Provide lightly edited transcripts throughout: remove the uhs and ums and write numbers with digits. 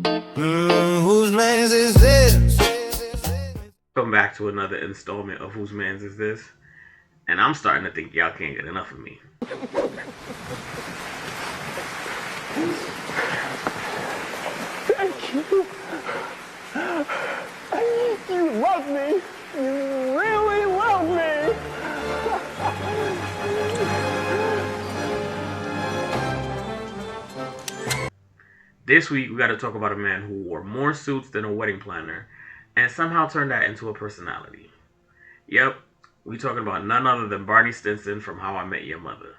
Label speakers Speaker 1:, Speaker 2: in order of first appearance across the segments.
Speaker 1: Whose man's is this?
Speaker 2: Come back to another installment of Whose Man's Is This? And I'm starting to think y'all can't get enough of me.
Speaker 3: Thank you. You love me. You really love me.
Speaker 2: This week, we got to talk about a man who wore more suits than a wedding planner and somehow turned that into a personality. Yep, we talking about none other than Barney Stinson from How I Met Your Mother.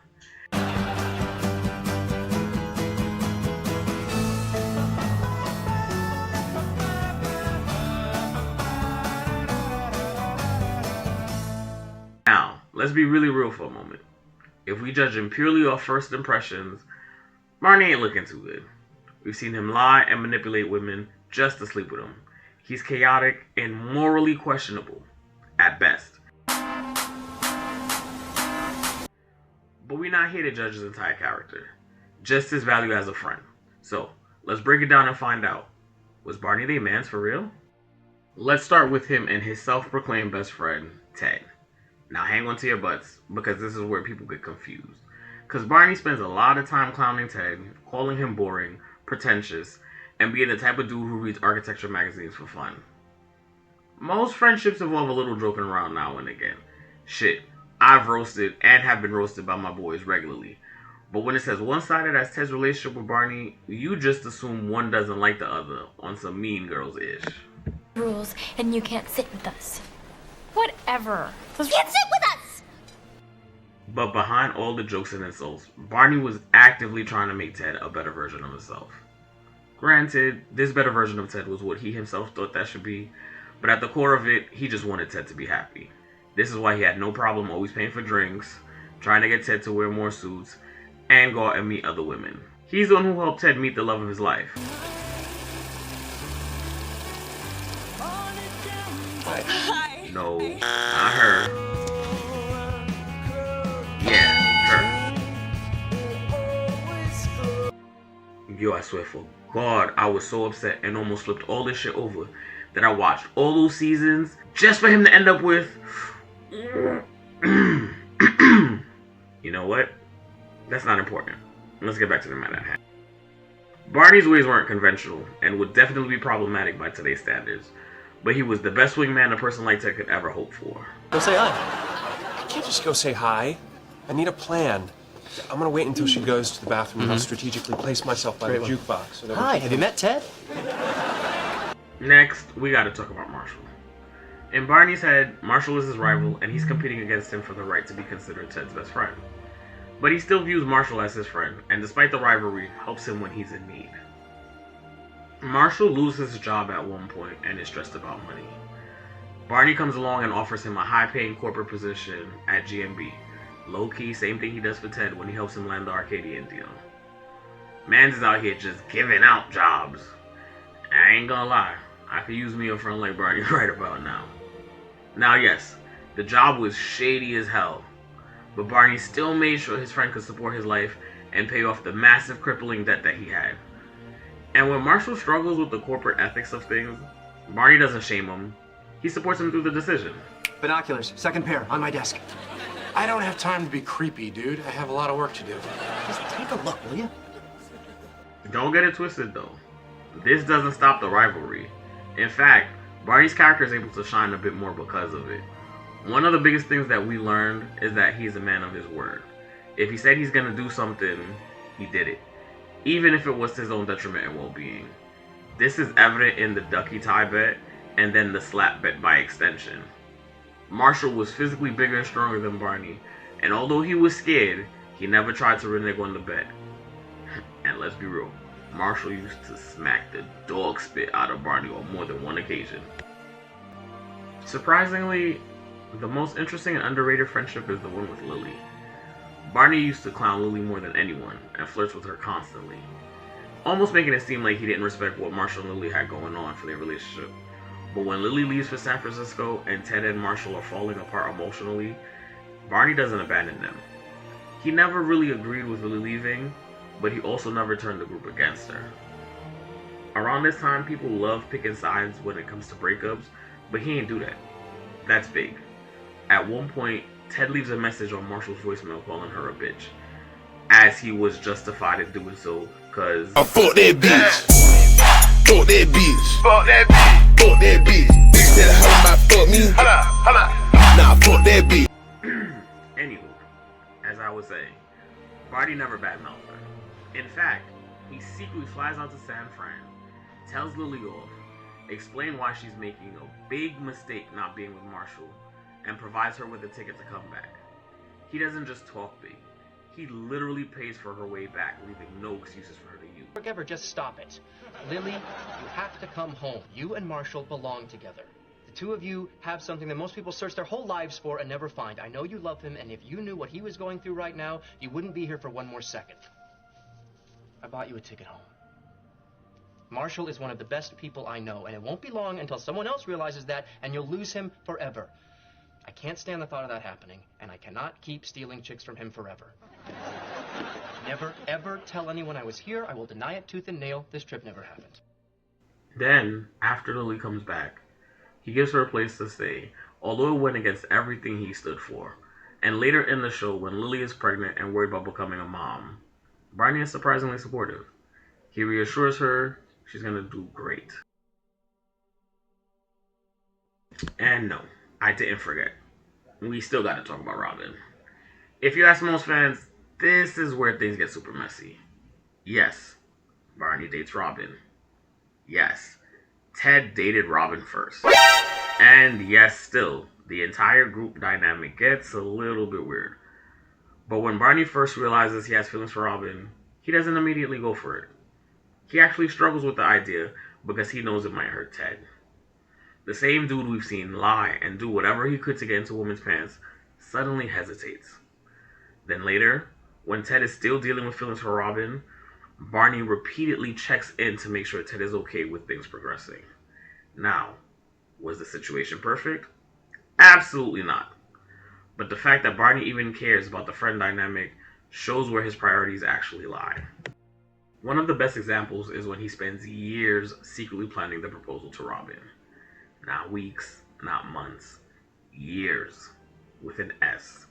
Speaker 2: Now, let's be really real for a moment. If we judge him purely off first impressions, Barney ain't looking too good. We've seen him lie and manipulate women just to sleep with them. He's chaotic and morally questionable, at best. But we're not here to judge his entire character, just his value as a friend. So, let's break it down and find out. Was Barney the man's for real? Let's start with him and his self-proclaimed best friend, Ted. Now hang on to your butts, because this is where people get confused. Because Barney spends a lot of time clowning Ted, calling him boring, pretentious, and being the type of dude who reads architecture magazines for fun. Most friendships involve a little joking around now and again. Shit, I've roasted and have been roasted by my boys regularly. But when it says one-sided as Ted's relationship with Barney, you just assume one doesn't like the other on some Mean Girls-ish.
Speaker 4: Rules, and you can't sit with us. Whatever.
Speaker 5: You can't sit with us!
Speaker 2: But behind all the jokes and insults, Barney was actively trying to make Ted a better version of himself. Granted, this better version of Ted was what he himself thought that should be, but at the core of it, he just wanted Ted to be happy. This is why he had no problem always paying for drinks, trying to get Ted to wear more suits, and go out and meet other women. He's the one who helped Ted meet the love of his life.
Speaker 5: Hi.
Speaker 2: No, not her. Yeah, her. Yo, I swear for God, I was so upset and almost flipped all this shit over that I watched all those seasons just for him to end up with... You know what? That's not important. Let's get back to the matter at hand. Barney's ways weren't conventional and would definitely be problematic by today's standards, but he was the best wingman a person like Ted could ever hope for.
Speaker 6: Go say hi. I can't just go say hi. I need a plan. I'm gonna wait until she goes to the bathroom and I'll strategically place myself by the jukebox. So
Speaker 7: Hi, have you met Ted?
Speaker 2: Next, we gotta talk about Marshall. In Barney's head, Marshall is his rival and he's competing against him for the right to be considered Ted's best friend. But he still views Marshall as his friend, and despite the rivalry, helps him when he's in need. Marshall loses his job at one point and is stressed about money. Barney comes along and offers him a high-paying corporate position at GMB. Low-key, same thing he does for Ted when he helps him land the Arcadian deal. Mans is out here just giving out jobs. I ain't gonna lie, I could use me a friend like Barney right about now. Now yes, the job was shady as hell, but Barney still made sure his friend could support his life and pay off the massive crippling debt that he had. And when Marshall struggles with the corporate ethics of things, Barney doesn't shame him. He supports him through the decision.
Speaker 7: Binoculars, second pair, on my desk.
Speaker 8: I don't have time to be creepy, dude. I have a lot of work to do.
Speaker 7: Just take a look, will you?
Speaker 2: Don't get it twisted though. This doesn't stop the rivalry. In fact, Barney's character is able to shine a bit more because of it. One of the biggest things that we learned is that he's a man of his word. If he said he's gonna do something, he did it. Even if it was to his own detriment and well-being. This is evident in the ducky tie bet and then the slap bet by extension. Marshall was physically bigger and stronger than Barney, and although he was scared, he never tried to renege on the bet. And let's be real, Marshall used to smack the dog spit out of Barney on more than one occasion. Surprisingly, the most interesting and underrated friendship is the one with Lily. Barney used to clown Lily more than anyone, and flirts with her constantly, almost making it seem like he didn't respect what Marshall and Lily had going on for their relationship. But when Lily leaves for San Francisco and Ted and Marshall are falling apart emotionally, Barney doesn't abandon them. He never really agreed with Lily leaving, but he also never turned the group against her. Around this time, people love picking sides when it comes to breakups, but he ain't do that. That's big. At one point, Ted leaves a message on Marshall's voicemail calling her a bitch, as he was justified in doing so, cause
Speaker 1: I fuck that bitch. Fuck that bitch. Fuck that bitch. Fuck that bitch. Bitch that hoe might fuck me. Nah, fuck that bitch.
Speaker 2: Anywho, as I was saying, Barney never badmouthed her. In fact, he secretly flies out to San Fran, tells Lily off, explains why she's making a big mistake not being with Marshall, and provides her with a ticket to come back. He doesn't just talk big. He literally pays for her way back, leaving no excuses for her to use.
Speaker 9: Forgive her, just stop it. Lily, you have to come home. You and Marshall belong together. The two of you have something that most people search their whole lives for and never find. I know you love him, and if you knew what he was going through right now, you wouldn't be here for one more second. I bought you a ticket home. Marshall is one of the best people I know, and it won't be long until someone else realizes that, and you'll lose him forever. I can't stand the thought of that happening, and I cannot keep stealing chicks from him forever. Never, ever tell anyone I was here. I will deny it tooth and nail. This trip never happened.
Speaker 2: Then, after Lily comes back, he gives her a place to stay, although it went against everything he stood for. And later in the show, when Lily is pregnant and worried about becoming a mom, Barney is surprisingly supportive. He reassures her she's gonna do great. And no, I didn't forget. We still gotta talk about Robin. If you ask most fans, this is where things get super messy. Yes, Barney dates Robin. Yes, Ted dated Robin first. And yes, still, the entire group dynamic gets a little bit weird. But when Barney first realizes he has feelings for Robin, he doesn't immediately go for it. He actually struggles with the idea because he knows it might hurt Ted. The same dude we've seen lie and do whatever he could to get into a woman's pants suddenly hesitates. Then later, when Ted is still dealing with feelings for Robin, Barney repeatedly checks in to make sure Ted is okay with things progressing. Now, was the situation perfect? Absolutely not. But the fact that Barney even cares about the friend dynamic shows where his priorities actually lie. One of the best examples is when he spends years secretly planning the proposal to Robin. Not weeks, not months, years, with an S.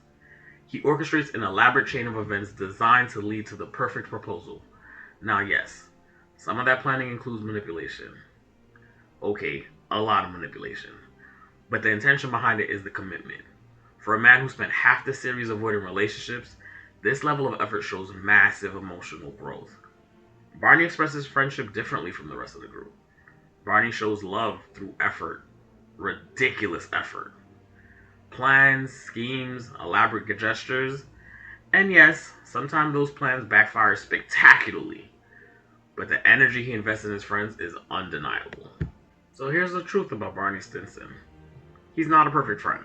Speaker 2: He orchestrates an elaborate chain of events designed to lead to the perfect proposal. Now yes, some of that planning includes manipulation. Okay, a lot of manipulation. But the intention behind it is the commitment. For a man who spent half the series avoiding relationships, this level of effort shows massive emotional growth. Barney expresses friendship differently from the rest of the group. Barney shows love through effort. Ridiculous effort. Plans, schemes, elaborate gestures. And yes, sometimes those plans backfire spectacularly. But the energy he invests in his friends is undeniable. So here's the truth about Barney Stinson. He's not a perfect friend.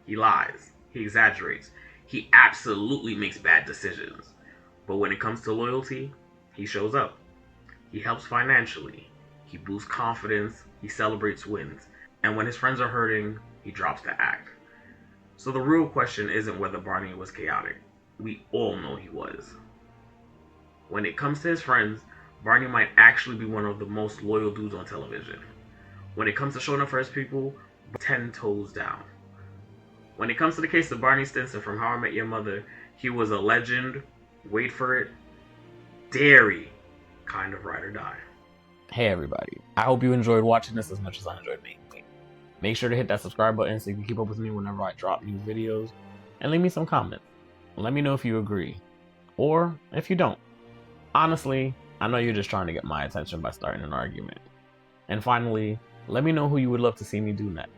Speaker 2: He lies. He exaggerates. He absolutely makes bad decisions. But when it comes to loyalty, he shows up. He helps financially. He boosts confidence. He celebrates wins. And when his friends are hurting, he drops the act. So the real question isn't whether Barney was chaotic. We all know he was. When it comes to his friends, Barney might actually be one of the most loyal dudes on television. When it comes to showing up for his people, 10 toes down. When it comes to the case of Barney Stinson from How I Met Your Mother, he was a legend, wait for it, dairy kind of ride or die.
Speaker 10: Hey everybody, I hope you enjoyed watching this as much as I enjoyed making it. Make sure to hit that subscribe button so you can keep up with me whenever I drop new videos, and leave me some comments. Let me know if you agree, or if you don't. Honestly, I know you're just trying to get my attention by starting an argument. And finally, let me know who you would love to see me do next.